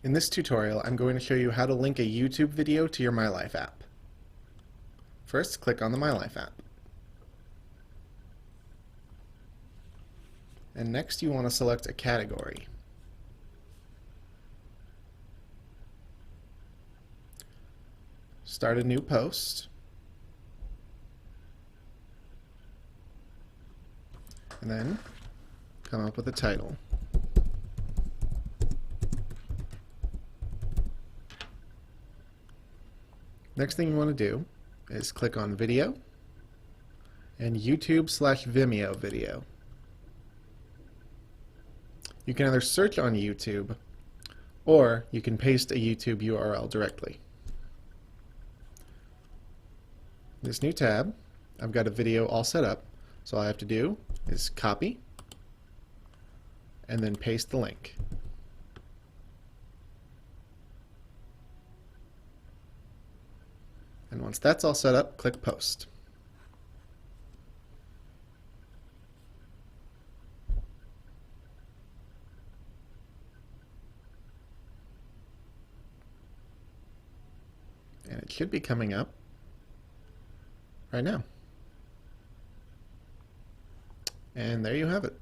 In this tutorial, I'm going to show you how to link a YouTube video to your MyLife app. First, click on the MyLife app. And next you want to select a category. Start a new post. And then come up with a title. Next thing you want to do is click on Video and YouTube/Vimeo video. You can either search on YouTube or you can paste a YouTube URL directly. This new tab, I've got a video all set up, so all I have to do is copy and then paste the link. And once that's all set up, click Post. And it should be coming up right now. And there you have it.